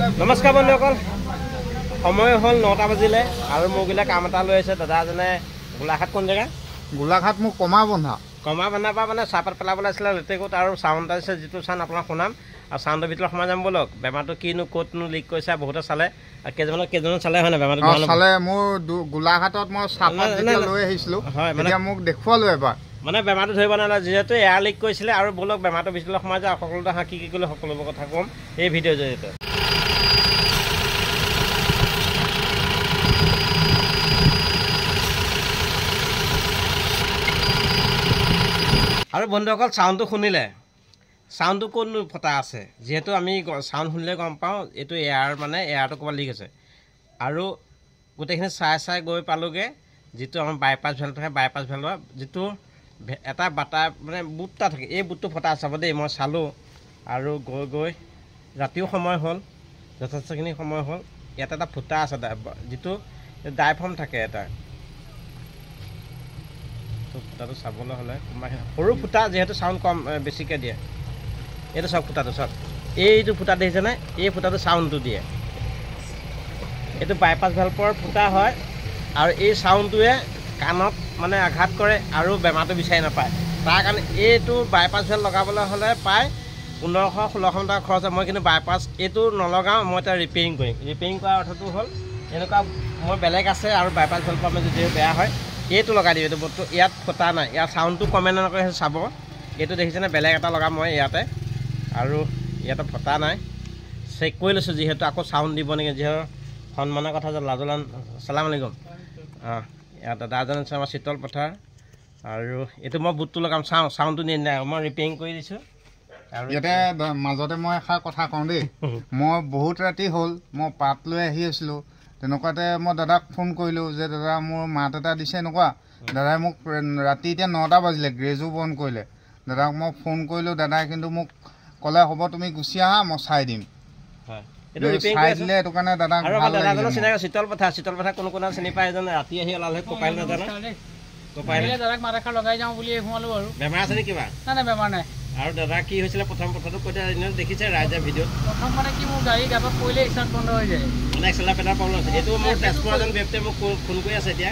নমস্কাৰ বন্ধুসকল, সময় হ'ল 9টা বাজিলে আৰু মোগিলে কাম এটা লৈ আছে দাদাজনে। গোলাঘাট কোন জেগা? গোলাঘাট মোক কমা বন্ধা পৰা মানে চাহপাত পেলাবলৈ আছিলে লেটেকুত আৰু চাউণ্ড আছে, যিটো চাউণ্ড আপোনাক শুনাম আৰু চাউণ্ডৰ ভিতৰত সোমাই যাম বলক। বেমাৰটো কিনো ক'তনো লিক কৰিছে বহুতে চালে আৰু কেইজনমান চালে হয় নাই বেমাৰটো চালে। মোৰ গোলাঘাটত মই চাহপাত লৈ আহিছিলোঁ, হয় মানে মোক দেখুৱালোঁ এবাৰ। মানে বেমাৰটো ধৰিব নালাগে, যিহেতু এয়াৰ লিক কৰিছিলে আৰু বলক বেমাৰটো ভিতৰলৈ সোমাই যায়। সকলোতে কি কৰিলে সকলোবোৰ কথা ক'ম এই ভিডিঅ'ৰ জৰিয়তে। আৰু বন্ধুসকল চাউণ্ডটো শুনিলে, চাউণ্ডটো ক'তনো ফটা আছে, যিহেতু আমি চাউণ্ড শুনিলে গম পাওঁ এইটো এয়াৰ, মানে এয়াৰটো ক'ৰবাত লিক আছে। আৰু গোটেইখিনি চাই গৈ পালোঁগৈ যিটো আমাৰ বাইপাছ ভেল থাকে, বাইপাছ ভেলৰ যিটো এটা বাটা মানে বুটটা থাকে, এই বুটটো ফটা চাব দেই। মই চালোঁ আৰু গৈ ৰাতিও সময় হ'ল, যথেষ্টখিনি সময় হ'ল। ইয়াত এটা ফুটা আছে, যিটো ডাইফৰ্ম থাকে এটা। ফুটাটো চাবলৈ হ'লে কোনোবাখিনি সৰু ফুটা, যিহেতু চাউণ্ড কম বেছিকৈ দিয়ে। এইটো চাওক ফুটাটো চাওক, এইটো ফুটা দেখিছেনে? এই ফুটাটো চাউণ্ডটো দিয়ে। এইটো বাইপাছ ভেল্ভৰ ফুটা হয় আৰু এই চাউণ্ডটোৱে কাণত মানে আঘাত কৰে আৰু বেমাৰটো বিচাৰি নাপায়। তাৰ কাৰণে এইটো বাইপাছ ভেল্ভ লগাবলৈ হ'লে প্ৰায় 1500-1600 টকা খৰচ হয়। মই কিন্তু বাইপাছ এইটো নলগাওঁ, মই এতিয়া ৰিপেয়াৰিং কৰিম। ৰিপেয়াৰিং কৰাৰ অৰ্থটো হ'ল এনেকুৱা মই বেলেগ আছে আৰু বাইপাছ ভেল্ভৰ আমি যদি বেয়া হয় এইটো লগাই দিওঁ। এইটো বস্তু ইয়াত ফটা নাই, ইয়াৰ চাউণ্ডটো কমে নকৰে সেইটো চাব। এইটো দেখিছেনে? বেলেগ এটা লগাম মই ইয়াতে, আৰু ইয়াতে ফটা নাই। চেক কৰি লৈছোঁ, যিহেতু আকৌ চাউণ্ড দিব নেকি, যিহেতু সন্মানৰ কথা যে লাজলান। চালাম আলাইকুম। ইয়াত দাদাজন আছে আমাৰ শীতল পথাৰ। আৰু এইটো মই বুটটো লগাম, চাউণ্ডটো নিয়ে। মই ৰিপেয়াৰিং কৰি দিছোঁ। আৰু ইয়াতে মাজতে মই এষাৰ কথা কওঁ দেই। মই বহুত ৰাতি হ'ল, মই পাত লৈ আহি আছিলোঁ। তেনেকুৱাতে মই দাদাক ফোন কৰিলোঁ যে দাদা মোৰ মাত এটা দিছে এনেকুৱা। দাদাই মোক ৰাতি এতিয়া 9টা বাজিলে, গ্ৰেজো বন্ধ কৰিলে। দাদাক মই ফোন কৰিলোঁ, দাদাই কিন্তু মোক ক'লে হ'ব তুমি গুচি আহা, মই চাই দিম। চাই দিলে, সেইটো কাৰণে দাদাক চিনাকি শীতল পথাৰ কোনো চিনি পায় এজন। ৰাতি আহি ওলালে কপাইল নাজানে, দাদাক মাত এষাৰ লগাই যাওঁ বুলি সোমালো আৰু। বেমাৰ আছে নেকি কিবা? নাই বেমাৰ নাই। আৰু দাদা কি হৈছিলে প্ৰথম কথাটো কৈ দিয়া। এনেও দেখিছে ৰাইজে ভিডিঅ'ত। প্ৰথম মানে কি মোৰ গাড়ী গাঁতত পৰিলে ষ্টাৰ্ট বন্ধ হৈ যায়, মানে এক্সেলাৰেটৰ প্ৰব্লেম আছে। এইটো মোৰ তেজপুৰ এজন ব্যক্তিয়ে মোক ফোন কৰি আছে এতিয়া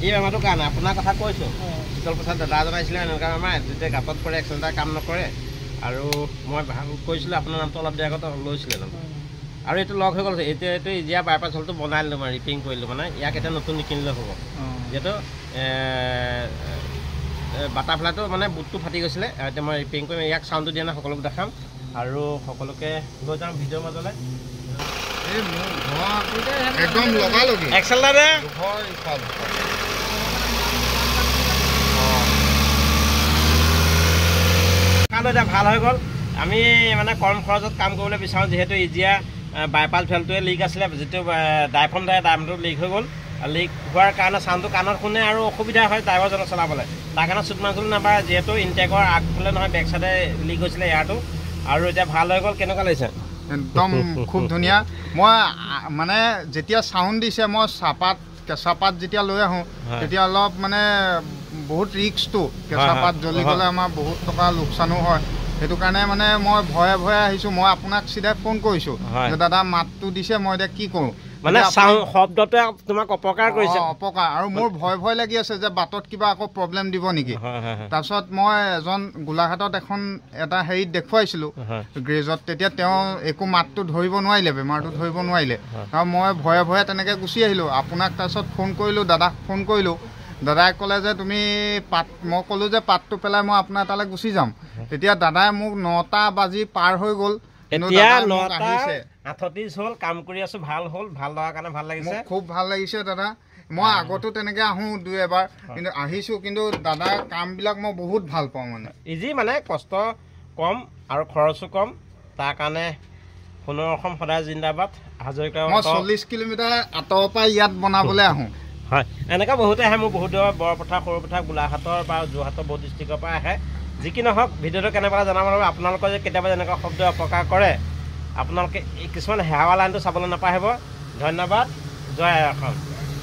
এই বেমাৰটোৰ কাৰণে। আপোনাৰ কথা কৈছোঁ, শীতল পথাৰ দাদা এজন আহিছিলে এনেকুৱা বেমাৰ, যেতিয়া গাঁতত পৰে এক্সেলাৰেটাৰ কাম নকৰে। আৰু মই ভাল কৈছিলোঁ, আপোনাৰ নামটো অলপ দেৰি আগত লৈছিলে নাম। আৰু এইটো লগ হৈ গ'ল। এতিয়া এইটো ইজিয়া বাইপাছ হ'লটো বনাই দিলোঁ, মই ৰিপেয়াৰিং কৰিলোঁ। মানে ইয়াক এতিয়া নতুন নিকিনিলে হ'ব, যিহেতু বাটাৰফ্লাইটো মানে বুটটো ফাটি গৈছিলে। এতিয়া মই ৰিপেয়াৰিং কৰিম। ইয়াক চাউণ্ডটো দিয়া নাই, সকলোকে দেখাম আৰু সকলোকে লৈ যাম ভিডিঅ'ৰ মাজলৈ। একদম লগালগি এক্সেলাৰেটাৰ এতিয়া ভাল হৈ গ'ল। আমি মানে কম খৰচত কাম কৰিবলৈ বিচাৰোঁ, যিহেতু ইজিয়া বাইপাছ ভেল্ভটোৱে লিক আছিলে, যিটো ডাইফৰ্ম থাকে, ডাইফৰ্মটো লিক হৈ গ'ল। লিক হোৱাৰ কাৰণে চাউণ্ডটো কাণত শুনে আৰু অসুবিধা হয় ড্ৰাইভাৰজনক চলাবলৈ। তাৰ কাৰণে চুট মাংচুল নাপায়, যিহেতু ইনটেকৰ আগফালে নহয় বেক চাইডে লিক হৈছিলে এয়াৰটো। আৰু এতিয়া ভাল হৈ গ'ল। কেনেকুৱা লাগিছে? একদম খুব ধুনীয়া। মই মানে যেতিয়া চাউণ্ড দিছে, মই কেঁচা পাত যেতিয়া লৈ আহোঁ তেতিয়া অলপ মানে বহুত ৰিক্সটো, কেঁচা পাত জ্বলি গ'লে আমাৰ বহুত টকা লোকচানো হয়। সেইটো কাৰণে মানে মই ভয়ে আহিছোঁ। মই আপোনাক চিধাই ফোন কৰিছোঁ যে দাদা মাতটো দিছে, মই এতিয়া কি কৰোঁ। মানে শব্দটোৱে তোমাক অপকাৰ কৰিছে? অপকাৰ। আৰু মোৰ ভয় লাগি আছে যে বাটত কিবা আকৌ প্ৰব্লেম দিব নেকি। তাৰপিছত মই এজন গোলাঘাটত এটা হেৰিত দেখুৱাইছিলোঁ গ্ৰেজত, তেতিয়া তেওঁ একো মাতটো ধৰিব নোৱাৰিলে, বেমাৰটো ধৰিব নোৱাৰিলে। আৰু মই ভয়ে তেনেকৈ গুচি আহিলোঁ। আপোনাক তাৰপিছত ফোন কৰিলোঁ, দাদাক ফোন কৰিলোঁ। দাদাই ক'লে যে তুমি মই ক'লোঁ যে পাতটো পেলাই মই আপোনাৰ তালৈ গুচি যাম। তেতিয়া দাদাই মোক 9টা বাজি পাৰ হৈ গ'ল, এতিয়া 9:38 হ'ল। কাম কৰি আছোঁ, ভাল হ'ল। ভাল লগাৰ কাৰণে ভাল লাগিছে, খুব ভাল লাগিছে দাদা। মই আগতো তেনেকৈ আহোঁ 2-এবাৰ, কিন্তু আহিছোঁ। কিন্তু দাদাৰ কামবিলাক মই বহুত ভাল পাওঁ। মানে ইজি, মানে কষ্ট কম আৰু খৰচো কম। তাৰ কাৰণে সোণৰ অসম সদায় জিন্দাবাদ। হাজৰিকা মই 40 কিলোমিটাৰ আঁতৰৰ পৰা ইয়াত বনাবলৈ আহোঁ। হয়, এনেকুৱা বহুতে আহে। মোৰ বহুত দূৰৰ বৰপথাৰ, সৰুপথাৰ, গোলাঘাটৰ বা যোৰহাটৰ বহুত ডিষ্ট্ৰিক্টৰ পৰা আহে। যি কি নহওক, ভিডিঅ'টো কেনেকুৱা জনাব লাগিব। আপোনালোকৰ যে কেতিয়াবা যেনেকুৱা শব্দ অপকাৰ কৰে, আপোনালোকে কিছুমান হেৱা লাইনটো চাবলৈ নাপাহৰিব। ধন্যবাদ। জয় আই অসম।